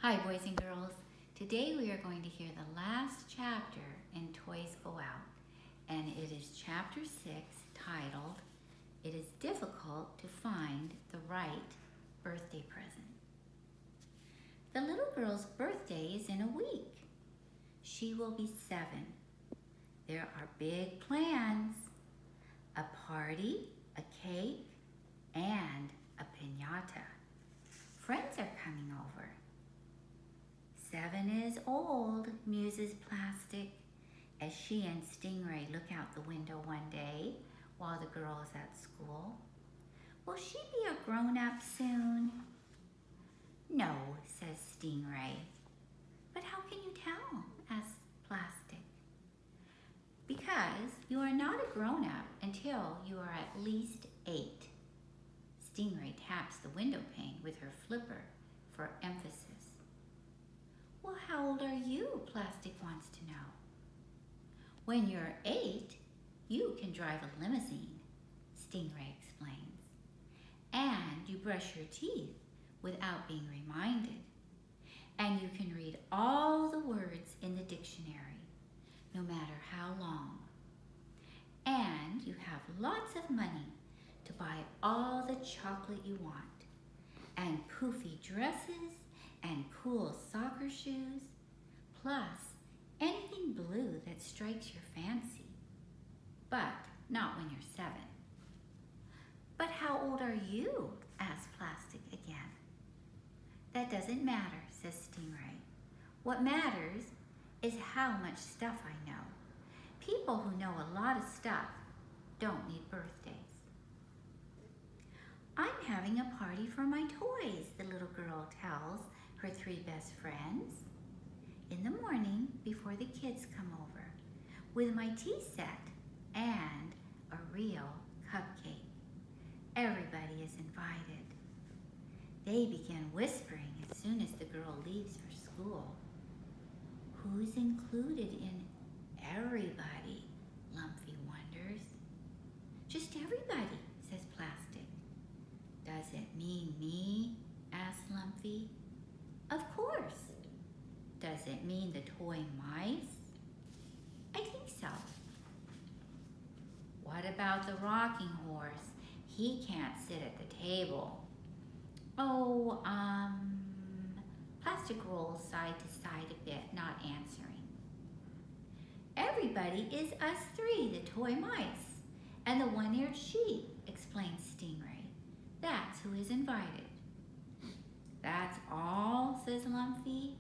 Hi, boys and girls. Today we are going to hear the last chapter in Toys Go Out, and it is chapter 6 titled, It is Difficult to Find the Right Birthday Present. The little girl's birthday is in a week. She will be 7. There are big plans: a party, a cake, and a piñata. Friends are coming over. 7 is old, muses Plastic, as she and Stingray look out the window one day while the girl is at school. Will she be a grown-up soon? No, says Stingray. But how can you tell? Asks Plastic. Because you are not a grown-up until you are at least 8. Stingray taps the window pane with her flipper for emphasis. Well, how old are you? Plastic wants to know. When you're 8, you can drive a limousine, Stingray explains. And you brush your teeth without being reminded. And you can read all the words in the dictionary, no matter how long. And you have lots of money to buy all the chocolate you want, and poofy dresses, and cool soccer shoes, plus anything blue that strikes your fancy. But not when you're 7. But how old are you? Asks Plastic again. That doesn't matter, says Stingray. What matters is how much stuff I know. People who know a lot of stuff don't need birthdays. I'm having a party for my toys, the little girl tells her 3 best friends. In the morning, before the kids come over, with my tea set and a real cupcake. Everybody is invited. They begin whispering as soon as the girl leaves for school. Who's included in everybody? Lumpy wonders. Just everybody, says Plastic. Does it mean me? Asks Lumpy. Of course. Does it mean the toy mice? I think so. What about the rocking horse? He can't sit at the table. Oh, Plastic rolls side to side a bit, not answering. Everybody is us 3, the toy mice, and the one-eared sheep, explains Stingray. That's who is invited. That's all, says Lumpy.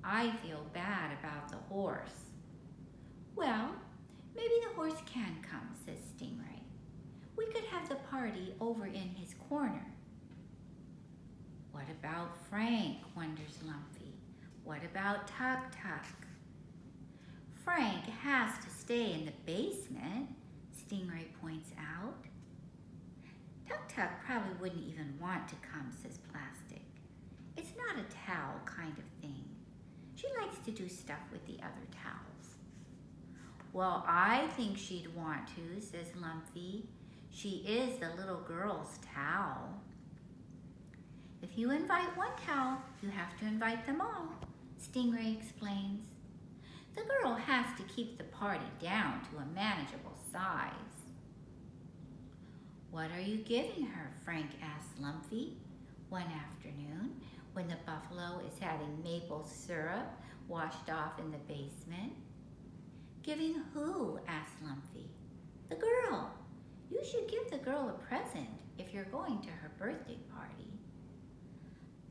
I feel bad about the horse. Well, maybe the horse can come, says Stingray. We could have the party over in his corner. What about Frank, wonders Lumpy. What about Tuck Tuck? Frank has to stay in the basement, Stingray points out. Tuck Tuck probably wouldn't even want to come, says Plastic. It's not a towel kind of thing. She likes to do stuff with the other towels. Well, I think she'd want to, says Lumpy. She is the little girl's towel. If you invite one towel, you have to invite them all, Stingray explains. The girl has to keep the party down to a manageable size. What are you giving her? Frank asks Lumpy one afternoon when the buffalo is having maple syrup washed off in the basement. Giving who? asks Lumpy. The girl. You should give the girl a present if you're going to her birthday party.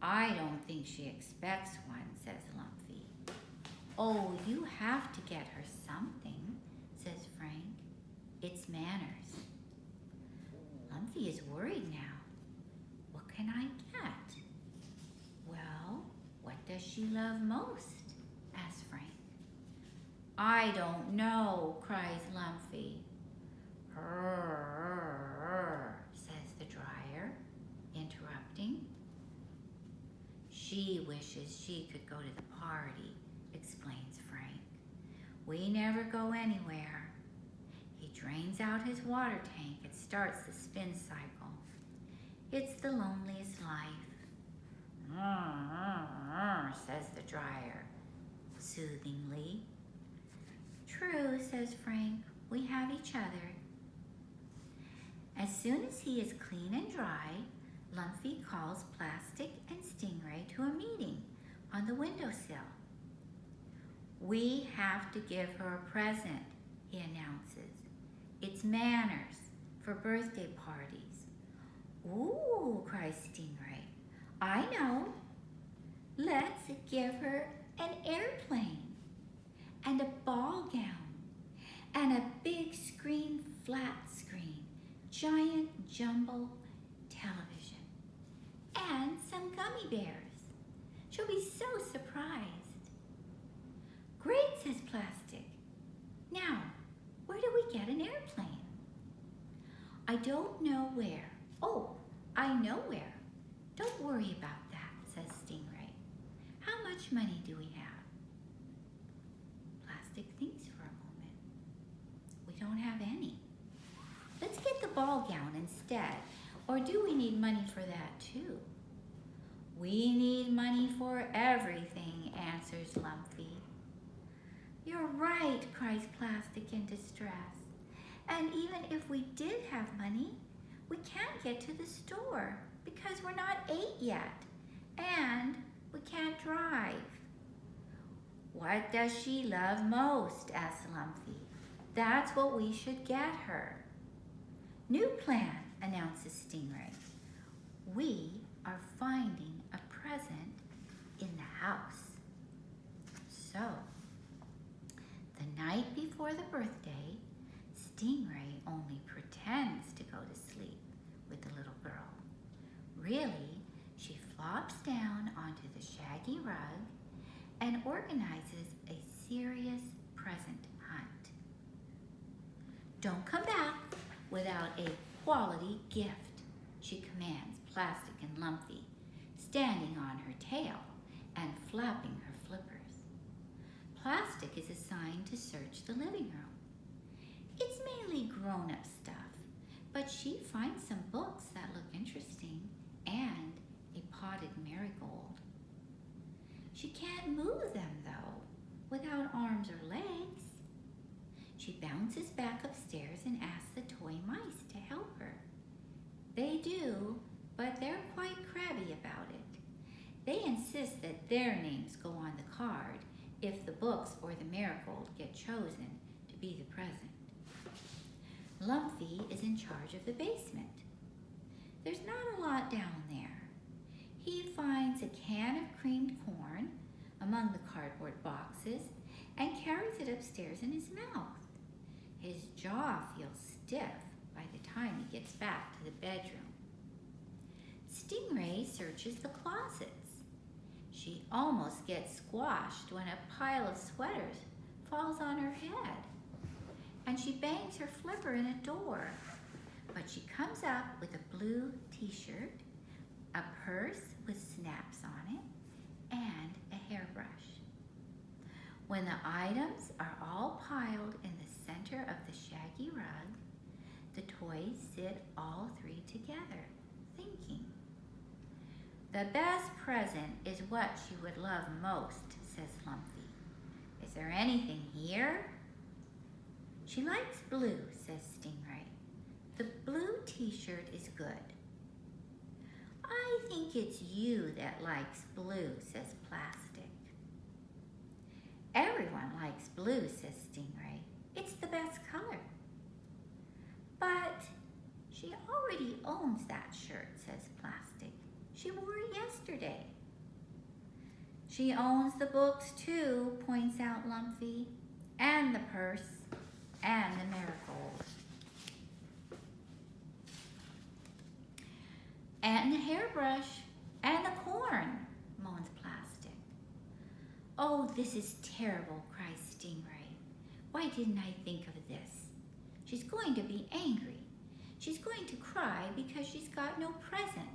I don't think she expects one, says Lumpy. Oh, you have to get her something, says Frank. It's manners. Lumpy is worried now. What can I get? Well, what does she love most? asks Frank. I don't know, cries Lumpy. Says the dryer, interrupting. She wishes she could go to the party, explains Frank. We never go anywhere. He drains out his water tank and starts the spin cycle. It's the loneliest life. dryer soothingly. True, says Frank. We have each other. As soon as he is clean and dry, Lumpy calls Plastic and Stingray to a meeting on the windowsill. We have to give her a present, he announces. It's manners for birthday parties. Ooh, cries Stingray. I know. Let's give her an airplane and a ball gown and a big screen, flat screen, giant jumbo television, and some gummy bears. She'll be so surprised. Great, says Plastic. Now, where do we get an airplane? I don't know where. Oh, I know where. Don't worry about that, says Stingray. How much money do we have? Plastic thinks for a moment. We don't have any. Let's get the ball gown instead. Or do we need money for that too? We need money for everything, answers Lumpy. You're right, cries Plastic in distress. And even if we did have money, we can't get to the store because we're not 8 yet. And we can't drive. What does she love most? Asks Lumpy. That's what we should get her. New plan, announces Stingray. We are finding a present in the house. So, the night before the birthday, Stingray only pretends to go to sleep with the little girl. Really, she flops down onto the shaggy rug and organizes a serious present hunt. Don't come back without a quality gift, she commands Plastic and Lumpy, standing on her tail and flapping her flippers. Plastic is assigned to search the living room. It's mainly grown-up stuff, but she finds some books that look interesting and a potted marigold. She can't move them, though, without arms or legs. She bounces back upstairs and asks the toy mice to help her. They do, but they're quite crabby about it. They insist that their names go on the card if the books or the marigold get chosen to be the present. Lumpy is in charge of the basement. There's not a lot down there. He finds a can of creamed corn among the cardboard boxes and carries it upstairs in his mouth. His jaw feels stiff by the time he gets back to the bedroom. Stingray searches the closets. She almost gets squashed when a pile of sweaters falls on her head, and she bangs her flipper in a door. But she comes up with a blue t-shirt, a purse with snaps on it, and a hairbrush. When the items are all piled in the center of the shaggy rug, the toys sit all three together, thinking. The best present is what she would love most, says Lumpy. Is there anything here? She likes blue, says Stingray. The blue t-shirt is good. I think it's you that likes blue, says Plastic. Everyone likes blue, says Stingray. It's the best color. But she already owns that shirt, says Plastic. She wore it yesterday. She owns the books too, points out Lumpy, and the purse, and the marigold. And the hairbrush, and the corn, moans Plastic. Oh, this is terrible, cries Stingray. Why didn't I think of this? She's going to be angry. She's going to cry because she's got no present.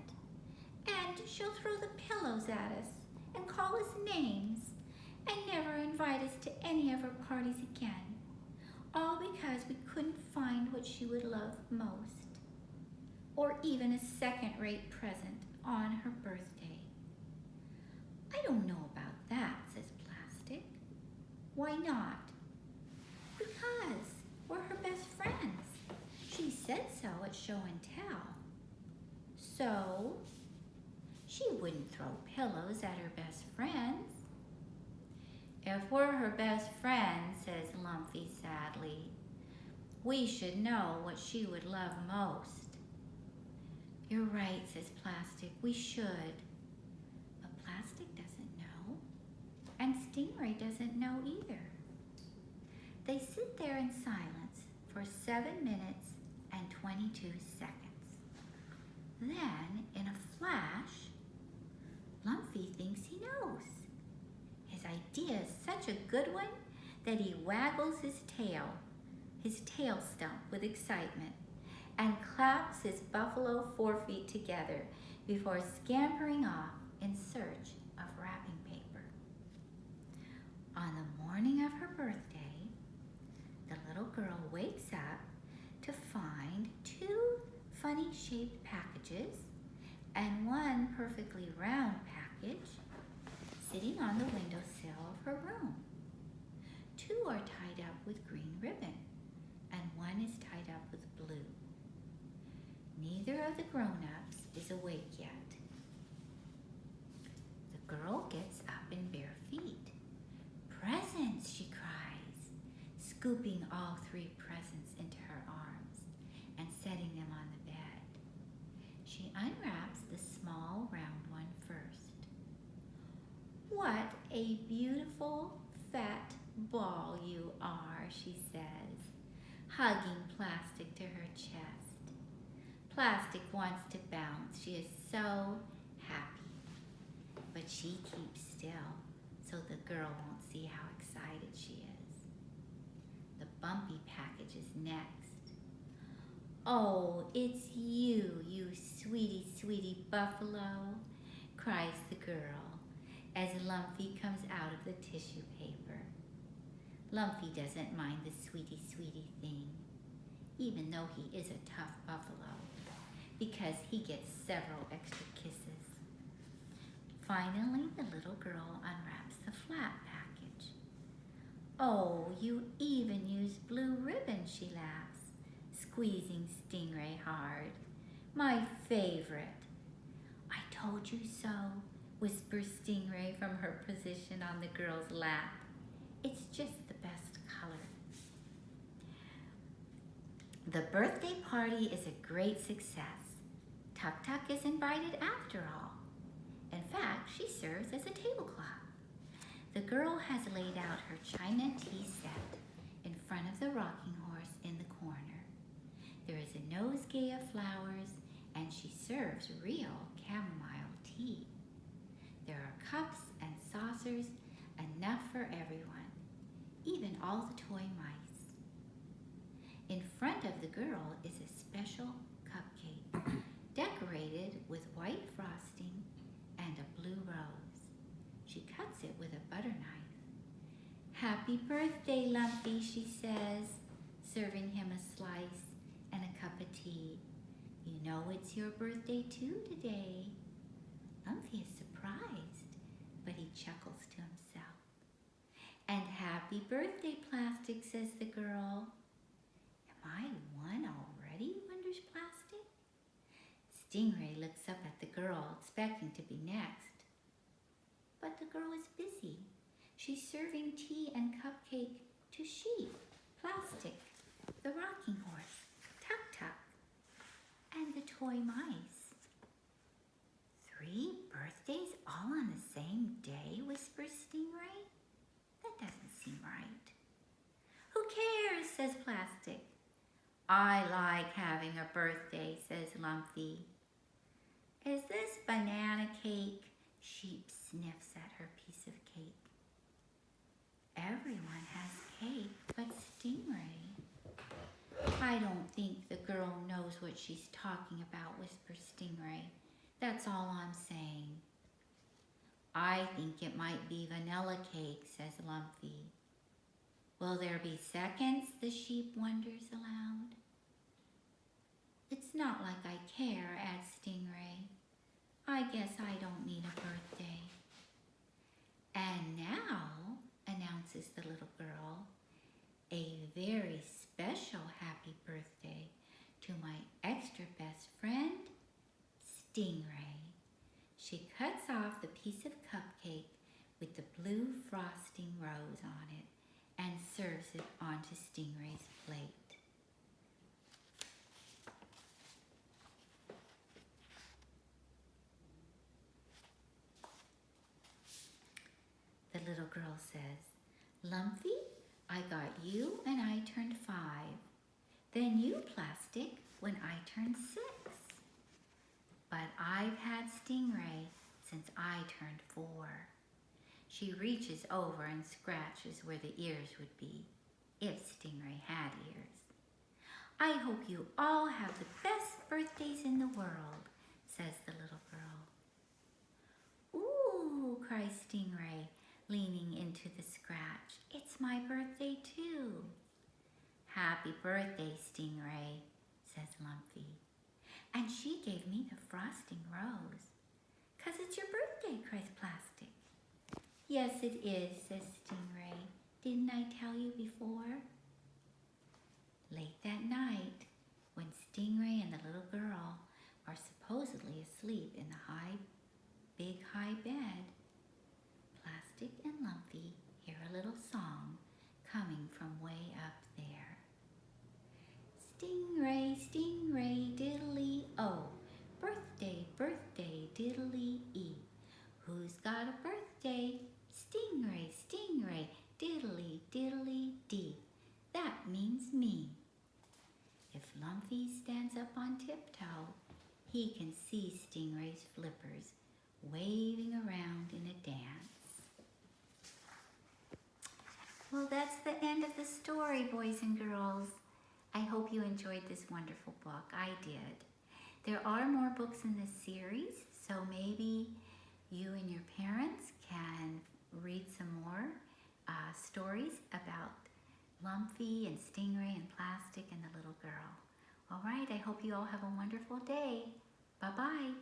And she'll throw the pillows at us and call us names and never invite us to any of her parties again. All because we couldn't find what she would love most, or even a second-rate present on her birthday. I don't know about that, Why not? Because we're her best friends. She said so at show and tell. So, she wouldn't throw pillows at her best friends. If we're her best friends, says Lumpy sadly, we should know what she would love most. You're right, says Plastic, we should. But Plastic doesn't know, and Stingray doesn't know either. They sit there in silence for 7 minutes and 22 seconds. Then, in a flash, Lumpy thinks he knows. His idea is such a good one that he waggles his tail stump with excitement, and claps his buffalo forefeet together before scampering off in search of wrapping paper. On the morning of her birthday, the little girl wakes up to find 2 funny-shaped packages and 1 perfectly round package sitting on the windowsill of her room. 2 are tied up with green ribbon, and 1 is tied up with blue. Neither of the grown-ups is awake yet. The girl gets up in bare feet. Presents, she cries, scooping all 3 presents into her arms and setting them on the bed. She unwraps the small round one first. What a beautiful fat ball you are, she says, hugging Plastic to her chest. Plastic wants to bounce. She is so happy. But she keeps still so the girl won't see how excited she is. The bumpy package is next. Oh, it's you, you sweetie, sweetie buffalo, cries the girl as Lumpy comes out of the tissue paper. Lumpy doesn't mind the sweetie, sweetie thing, even though he is a tough buffalo, because he gets several extra kisses. Finally, the little girl unwraps the flat package. Oh, you even used blue ribbon, she laughs, squeezing Stingray hard. My favorite. I told you so, whispers Stingray from her position on the girl's lap. It's just the best color. The birthday party is a great success. Tuk Tuk is invited after all. In fact, she serves as a tablecloth. The girl has laid out her china tea set in front of the rocking horse in the corner. There is a nosegay of flowers, and she serves real chamomile tea. There are cups and saucers, enough for everyone, even all the toy mice. In front of the girl is a special cupcake, decorated with white frosting and a blue rose. She cuts it with a butter knife. Happy birthday, Lumpy, she says, serving him a slice and a cup of tea. You know it's your birthday too today. Lumpy is surprised, but he chuckles to himself. And happy birthday, Plastic, says the girl. Am I one already, wonders Plastic. Stingray looks up at the girl, expecting to be next. But the girl is busy. She's serving tea and cupcake to Sheep, Plastic, the rocking horse, Tuk Tuk, and the toy mice. 3 birthdays all on the same day, whispers Stingray. That doesn't seem right. Who cares, says Plastic. I like having a birthday, says Lumpy. Is this banana cake? Sheep sniffs at her piece of cake. Everyone has cake but Stingray. I don't think the girl knows what she's talking about, whispers Stingray. That's all I'm saying. I think it might be vanilla cake, says Lumpy. Will there be seconds? The sheep wonders aloud. It's not like I care, adds Stingray. I guess I don't need a birthday. And now, announces the little Stingray. She cuts off the piece of cupcake with the blue frosting rose on it and serves it onto Stingray's plate. The little girl says, Lumpy, I got you when I turned 5. Then you, Plastic, when I turned 6. But I've had Stingray since I turned 4. She reaches over and scratches where the ears would be, if Stingray had ears. I hope you all have the best birthdays in the world, says the little girl. Ooh, cries Stingray, leaning into the scratch. It's my birthday too. Happy birthday, Stingray, says Lumpy. And she gave me the frosting rose. 'Cause it's your birthday, cries Plastic. Yes, it is, says Stingray. Didn't I tell you before? Late that night, when Stingray and the little girl are supposedly asleep in the big high bed, Plastic and Lumpy hear a little song coming from way up there. Stingray, Stingray, diddly-o, birthday, birthday, diddly-ee. Who's got a birthday? Stingray, Stingray, diddly, diddly-dee. That means me. If Lumpy stands up on tiptoe, he can see Stingray's flippers waving around in a dance. Well, that's the end of the story, boys and girls. I hope you enjoyed this wonderful book. I did. There are more books in this series, so maybe you and your parents can read some more stories about Lumpy and Stingray and Plastic and the little girl. All right, I hope you all have a wonderful day. Bye-bye.